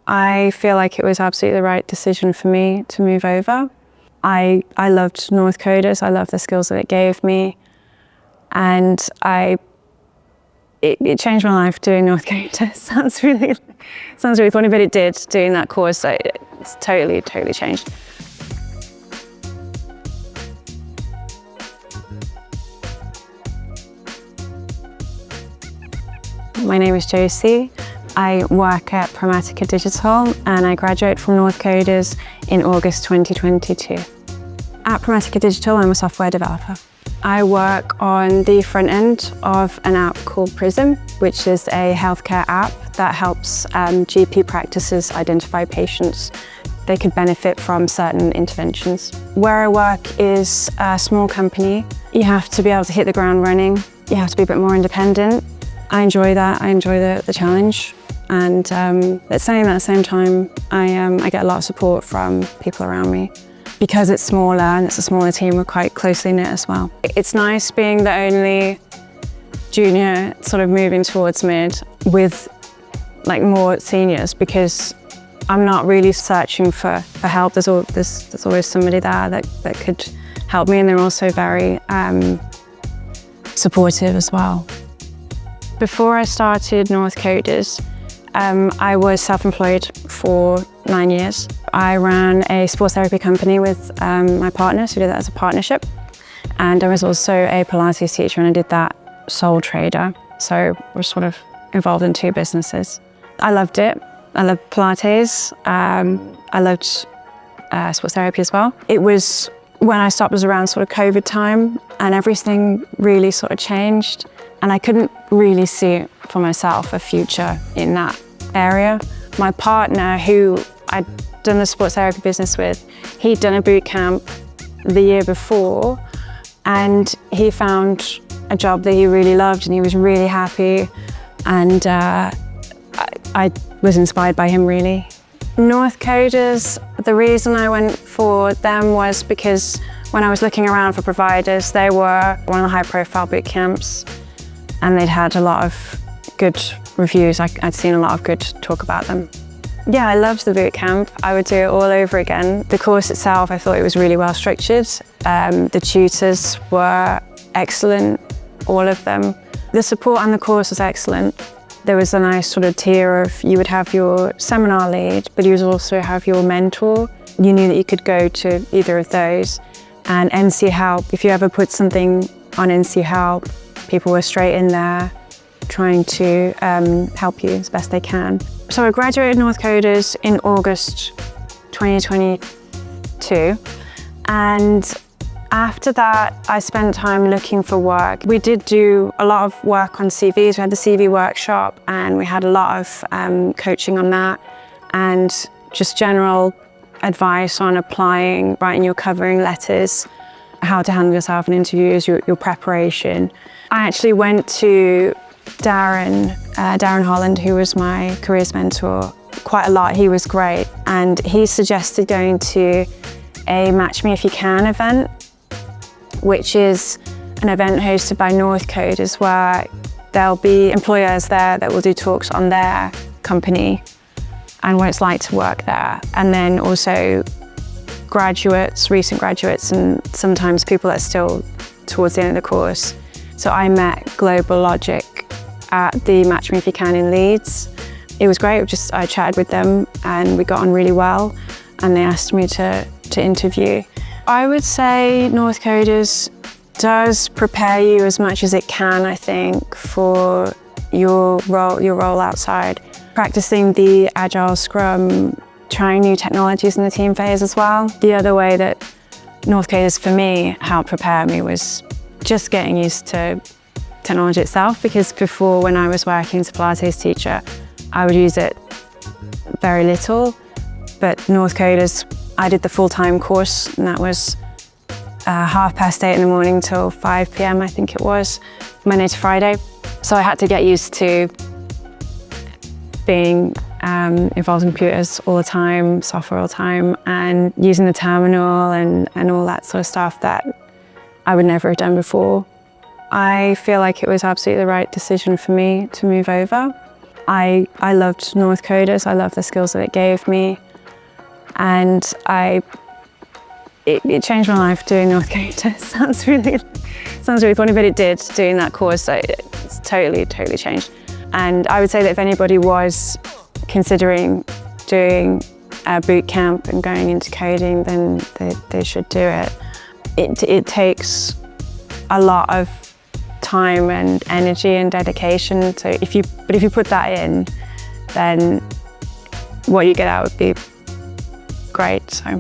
I feel like it was absolutely the right decision for me to move over. I loved Northcoders. I loved the skills that it gave me. And it changed my life doing Northcoders. sounds really funny, but it did, doing that course. It's totally changed. My name is Josie. I work at Pragmatica Digital and I graduated from Northcoders in August 2022. At Pragmatica Digital, I'm a software developer. I work on the front end of an app called Prism, which is a healthcare app that helps GP practices identify patients they could benefit from certain interventions. Where I work is a small company. You have to be able to hit the ground running. You have to be a bit more independent. I enjoy that. I enjoy the challenge. And at the same time, I get a lot of support from people around me. Because it's smaller and it's a smaller team, we're quite closely knit as well. It's nice being the only junior sort of moving towards mid with like more seniors, because I'm not really searching for help. There's always somebody there that could help me, and they're also very supportive as well. Before I started Northcoders, I was self-employed for 9 years. I ran a sports therapy company with my partner, so we did that as a partnership. And I was also a Pilates teacher, and I did that sole trader. So we're sort of involved in two businesses. I loved it. I loved Pilates. I loved sports therapy as well. It was when I stopped, was around sort of COVID time, and everything really sort of changed. And I couldn't really see for myself a future in that area. My partner, who I'd done the sports therapy business with, he'd done a boot camp the year before, and he found a job that he really loved and he was really happy. And I was inspired by him, really. Northcoders, the reason I went for them was because when I was looking around for providers, they were one of the high-profile boot camps, and they'd had a lot of good reviews. I'd seen a lot of good talk about them. Yeah, I loved the boot camp. I would do it all over again. The course itself, I thought it was really well structured. The tutors were excellent, all of them. The support on the course was excellent. There was a nice sort of tier of, you would have your seminar lead, but you would also have your mentor. You knew that you could go to either of those. And NC Help, if you ever put something on NC Help, people were straight in there trying to help you as best they can. So I graduated Northcoders in August 2022. And after that, I spent time looking for work. We did do a lot of work on CVs. We had the CV workshop and we had a lot of coaching on that, and just general advice on applying, writing your covering letters, how to handle yourself in interviews, your preparation. I actually went to Darren Holland, who was my careers mentor, quite a lot. He was great, and he suggested going to a Match Me If You Can event, which is an event hosted by Northcoders where there'll be employers there that will do talks on their company and what it's like to work there, and then also graduates, recent graduates, and sometimes people that are still towards the end of the course. So I met Global Logic at the Match Me If You Can in Leeds. It was great. I chatted with them and we got on really well, and they asked me to interview. I would say Northcoders does prepare you as much as it can, I think, for your role outside. Practicing the Agile Scrum, trying new technologies in the team phase as well. The other way that Northcoders for me helped prepare me was just getting used to technology itself, because before, when I was working as a Pilates teacher, I would use it very little. But Northcoders, I did the full-time course, and that was 8:30 in the morning till 5 p.m, I think it was, Monday to Friday. So I had to get used to being involved in computers all the time, software all the time, and using the terminal and all that sort of stuff that I would never have done before. I feel like it was absolutely the right decision for me to move over. I loved Northcoders. I loved the skills that it gave me, and it changed my life doing Northcoders. sounds really funny, but it did, doing that course. So it's totally changed. And I would say that if anybody was considering doing a boot camp and going into coding, then they should do it. It takes a lot of time and energy and dedication. So if you put that in, then what you get out would be great. So.